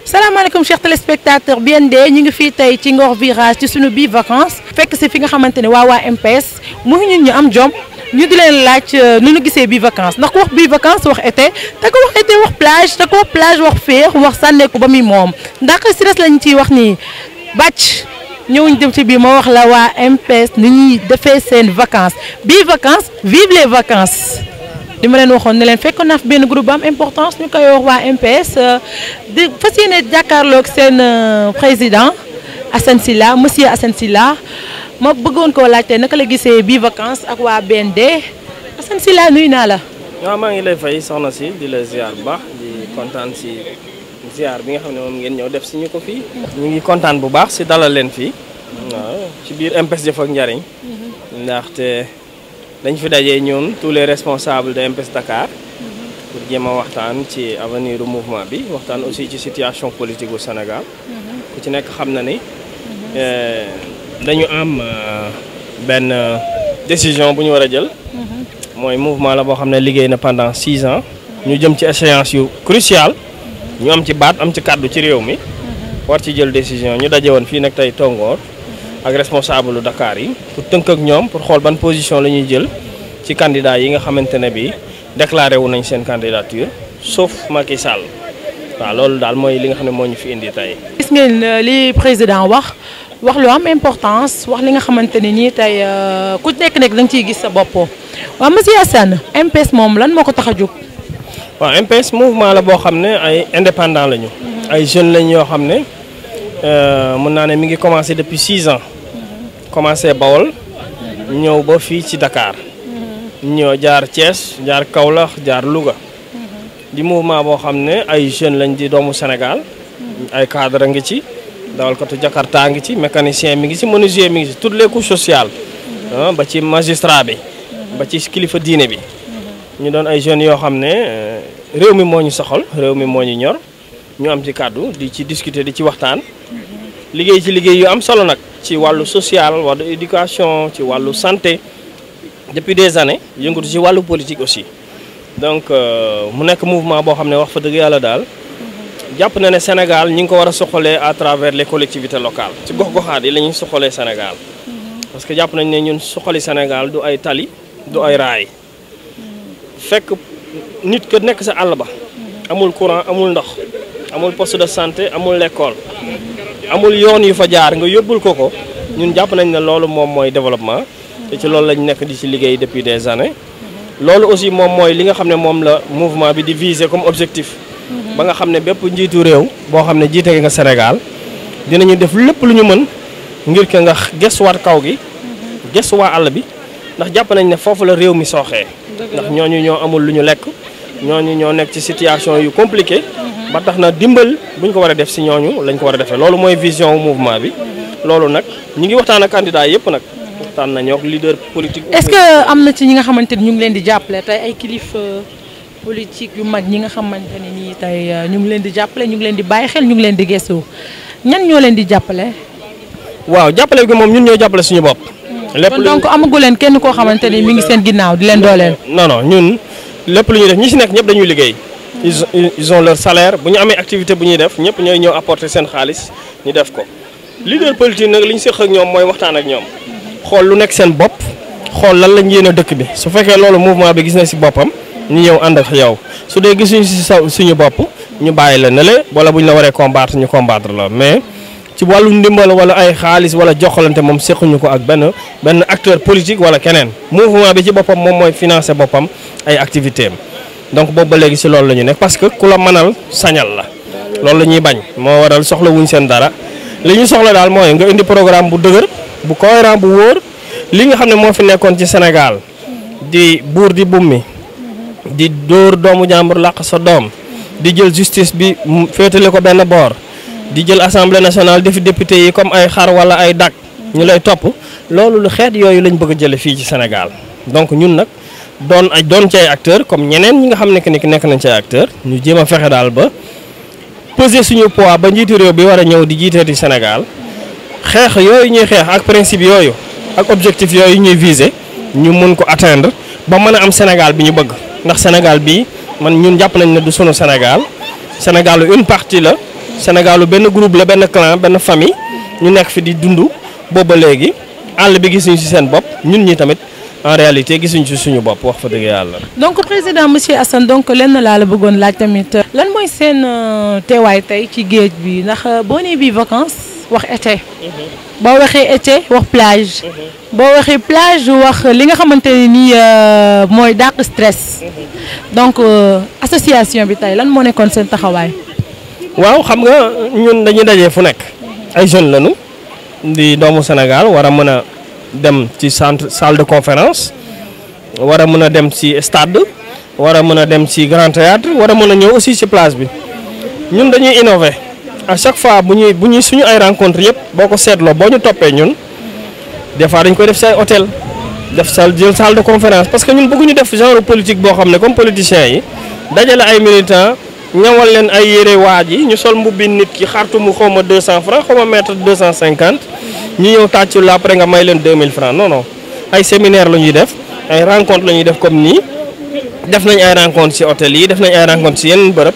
salaamaaleykum chers téléspectateurs BND ñu ngi fii tey ci Ngor Virage ci sunu bii vacances fekk si fi nga xamante ne waa MPS mu ngi ñun ñu am jom ñu di leen laaj nu ñu gisee bii vacances ndax ku wax bii vacances wax été te ko wax été wax plage te ko wax plage wax féex wax sànneeku ba muy moom ndax si des lañ ciy wax nii bàcc ñëwuñ dem ci bii ma wax la waa MPS ni ñuy defee seen vacances bii vacances vive les vacances. li ma leen waxoon ne leen fekkoon naa fi benn groupe bu am importance ñu koy wax waa MPS di fas yéene jàkkaarloog seen président Assane Sylla monsieur Assane Sylla ma bëggoon koo laajte naka la gisee bii vacances ak waa BND Assane Sylla nuyu naa la. waaw maa ngi lay fay soxna si di la ziar bu baax di kontaan si ziar bi nga xam ne moom ngeen ñëw def si ñu ko fii. ñu ngi kontaan bu baax si dalal leen fii. waaw ci biir MPS Jëf ak Njariñ ndaxte. dañ fi dajee ñun tous les responsables de MPS Dakar pour jéem a waxtaan ci avenir du mouvement bi waxtaan aussi ci situation politique bu Sénégal ku ci nekk xam na ni dañu am benn décision bu ñu war a jël mooy mouvement la boo xam ne liggéey na pendant 6 ans ñu jëm ci échéance yu crucial ñu am ci baat am ci kàddu ci réew mi war ci jël décision ñu daje woon fii nag tey Tongoor ak responsable lu Dakar yi pour tënk ak ñoom pour xool ban position la ñuy jël ci candidat yi nga xamante ne bi déclaré wu nañ seen candidature sauf Macky Sall waaw loolu daal mooy li nga xam ne moo ñu fi indi tey. gis ngeen li président wax lu am importance wax li nga xamante ne nii tey ku nekk da nga ciy gis sa bopp waaw monsieur Assane MPS moom lan moo ko tax a jóg. waaw MPS mouvement la boo xam ne ay indépendant lañu. ay jeunes lañ yoo xam ne. mën naa ne mi ngi commencé depuis 6 ans commencé Bawol ñëw ba fii ci Dakar ñëw jaar Thiès jaar Kaolack jaar Louga di mouvement boo xam ne ay jeunes lañ di doomu Sénégal ay cadre ngi ci dawalkatu Jakarta ngi ci mécanicien mi ngi ci menuisier mi ngi ci toutes les couches sociales ba ci magistrat bi ba ci kilifa diine bi ñu doon ay jeunes yoo xam ne réew mi moo ñu soxal réew mi moo ñu ñor ñu am ci kàddu di ci discuter di ci waxtaan liggéey ci liggéey yu am solo nag ci wàllu social wàllu éducation ci wàllu santé depuis des années yëngatu ci wàllu politique aussi donc mu nekk mouvement boo xam ne wax fa dëgg yàlla daal jàpp na ne Sénégal ñi ngi ko war a soxalee à travers les collectivités locales ci gox-goxaat yi la ñuy soxalee Sénégal parce que jàpp nañ ne ñun soxali Sénégal du ay tali du ay raay fekk nit ko nekk sa àll ba amul courant amul ndox amul poste de santé amul l'école amul yoon yu fa jaar nga yóbbul ko ñun jàpp nañ ne loolu moom mooy développement te ci loolu lañ nekk di ci liggéey depuis des années loolu aussi moom mooy li nga xam ne moom la mouvement bi di viser comme objectif ba nga xam ne bépp njiitu réew boo xam ne jiite nga Sénégal dinañu def lépp lu ñu mën ngir ke nga gëstuwaat kaw gi gëstuwaa àll bi ndax jàpp nañ ne foofu la réew mi sooxee ndax ñooñu ñoo amul lu ñu lekk ñooñu ñoo nekk ci situation yu compliqué ba tax na dimbal buñ ko war a def si ñooñu lañ ko war a defee loolu mooy vision mouvement bi loolu nag ñu ngi waxtaan ak candidat yëpp nag waxtaan nañoo ak leader politique. est-ce que am na ci ñi nga xamante ni ñu ngi leen di jàppale tey ay kilifa politique yu mag ñi nga xamante ne nii tey ñu ngi leen di jàppale ñu ngi leen di bàyyi xel ñu ngi leen di gëstu ñan ñoo leen di jàppale. waaw jàppale gi moom ñun ñoo jàppale suñu bopp. lépp kon donc amagu leen kenn koo xamante ni mi ngi seen ginnaaw di leen dooleel. non non ñun lépp lu ñuy def ñi si nekk ñëpp dañuy liggéey. ils ont leur salaire bu ñu amee activité bu ñuy def ñëpp ñooy ñëw apporter seen xaalis ñu def ko leader politique nag li ñu séq ak ñoom mooy waxtaan ak ñoom xool lu nekk seen bopp xool lan lañ yéene dëkk bi su fekkee loolu mouvement bi gis na si boppam ñu ñëw ànd ak yow su dee gisuñu si suñu bopp ñu bàyyi la ne la wala bu ñu la waree combattre ñu combattre la mais ci wàllu ndimbal wala ay xaalis wala joxalante moom séquñu ko ak benn acteur politique wala keneen mouvement bi ci boppam moom mooy financer boppam ay activités am donc boobu ba léegi si loolu la ñu nekk parce que ku la mënal sañal la loolu la ñuy bañ moo waral soxla wuñ seen dara li ñu soxla daal mooy nga indi programme bu dëgër bu cohérent bu wóor li nga xam ne moo fi nekkoon ci Sénégal di buur di bummi di dóor doomu jàmbur làq sa doom di jël justice bi féetale ko benn boor di jël assemblée nationale defi député yi comme ay xar wala ay dak ñu lay topp loolu lu xeet yooyu lañ bëgg a jële fii ci Sénégal donc ñun nag doon ci ay acteur comme ñeneen ñi nga xam ne que nekk nañ ci ay acteur ñu jéem a fexe daal ba peser suñu poids ba njiitu réew bi war a ñëw di jiiteeti Sénégal xeex yooyu ñuy xeex ak principe yooyu ak objectif yooyu ñuy viser ñu mun ko atteindre ba mën a am Sénégal bi ñu bëgg ndax Sénégal bi man ñun jàpp nañ ne du sunu Sénégal Sénégal une partie la Sénégalu benn groupe la benn clan benn famille ñu nekk fi di dund booba léegi àll bi gisuñu ci seen bopp ñun ñi tamit en réalité gisuñu ci suñu bopp wax fa dëgg yàlla. donc président monsieur Assane donc lenn laa la bëggoon laaj tamit lan mooy seen teewaay tey ci géej bi ndax boo nee bii vacances wax été boo waxee été wax plage boo waxee plage wax li nga xamante ne nii mooy dàq stress donc association bi tey lan moo nekkoon seen taxawaay. waaw xam nga ñun dañuy dajee fu nekk ay jeunes lañu di doomu Sénégal war a mën a dem ci salle de conférence war a mën a dem ci stade war a mën a dem ci grand théâtre war a mën a ñëw aussi ci place bi ñun dañuy innover à chaque fois bu ñuy suñu ay rencontre yëpp boo ko seetloo boo ñu toppee ñun des fois dañ koy def ci ay hôtel def salle de conférence parce que ñun bëgguñu def genre politique boo xam ne comme politiciens yi dajale ay militants ñawal leen ay yére waaj yi ñu sol mbubbi nit ki xartu mu xaw ma 200 francs xaw ma mètre 250 ñu ñëw tàccu la après nga may leen 2000 francs non non ay séminaire la ñuy def ay rencontre la ñuy def comme nii def nañ ay rencontre ci hôtel yi def nañ ay rencontre ci yeneen bërëb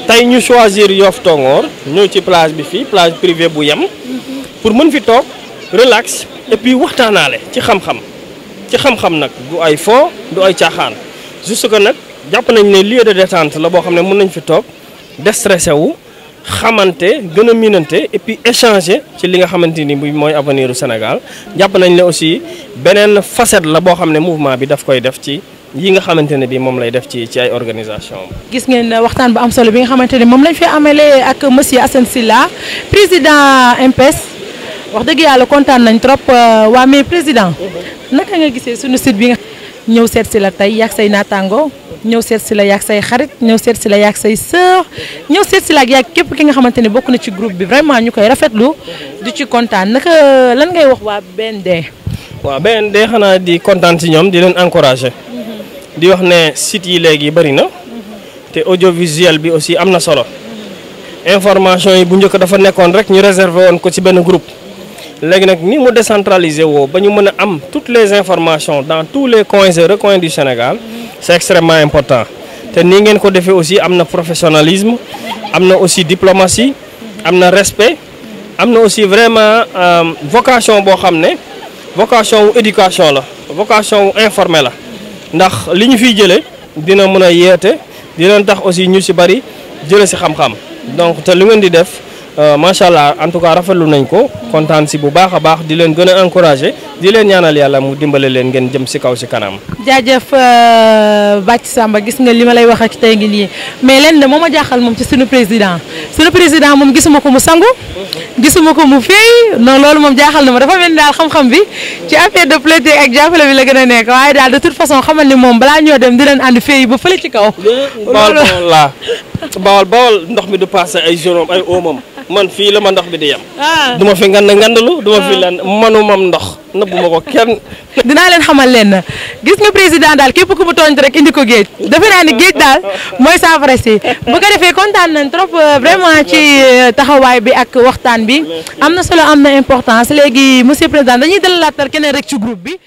tey ñu choisir Yoff Tongoor ñëw ci plage bi fii plage privée bu yem pour mën fi toog relax et puis waxtaanaale ci xam-xam nag du ay fo du ay caaxaan juste que nag jàpp nañ ne lieu de détente la boo xam ne mën nañ fi toog déstressé wu xamante gën a miinante et puis échanger ci li nga xamante ni mooy avenir du Sénégal jàpp nañ ne aussi beneen facette la boo xam ne mouvement bi daf koy def ci yi nga xamante ne bi moom lay def ci ay organisation gis ngeen waxtaan bu am solo bi nga xamante ne moom lañ fi amalee ak monsieur Assane Sylla président MPES wax dëgg yàlla kontaan nañ trop waa mais président naka nga gisee suñu site bi nga ñëw seet si la tey yaag say naataango ñëw seet si la yaag say xarit ñëw seet si la yaag say sœur ñëw seet si la yaag képp ki nga xamante ne bokk na ci groupe bi vraiment ñu koy rafetlu di ci kontaan naka lan ngay wax waa BND. waaw BND xanaa di kontaan ci ñoom di leen encourager. di wax ne site yi léegi bëri na. te audiovisuel bi aussi am na solo. information yi bu njëkk dafa nekkoon rek ñu réservé woon ko ci benn groupe. léegi nag ni mu décentralisé woo ba ñu mën a am toutes les informations dans tous les coins et recoins du Sénégal c'est extrêmement important te nii ngeen ko defee aussi am na professionnalisme am na aussi diplomatie am na respect am na aussi vraiment vocation boo xam ne vocation wu éducation la vocation wu informé la ndax li ñu fiy jëlee dina mën a yeete dina tax aussi ñu ci bari jëlee ci xam-xam donc te lu ngeen di def macha allah en tout cas rafetlu nañ ko kontaan si bu baax a baax di leen gën a encouragé di leen ñaanal yàlla mu dimbale leen ngeen jëm si kaw si kanam. jaajëf Bathie Samba gis nga li ma lay wax ak tey ngi nii mais leen de moo ma jaaxal moom ci suñu président moom gisuma ko mu sangu gisuma ko mu fii non loolu moom jaaxal na ma dafa mel ni daal xam-xam bi ci affaire de politique ak jàppale bi la gën a nekk waaye daal de toute façon xamal ni moom balaa ñoo dem di leen ànd fii ba fële ci kaw. bawal ndox mi du passé ay jorom ay oomam man fii la ma ndox bi di yem. du ma fi ngandalu du ma fi lan manumam ndox nëbbu ma ko kenn. dinaa leen xamal leen gis nga président daal képp ku mu tooñ rek indi ko géej defe naa ni géej daal mooy saafara si bu ko defee kontaan nañ trop vraiment ci taxawaay bi ak waxtaan bi am na solo am na importance léegi monsieur président dañuy dalalaat keneen rek ci groupe bi.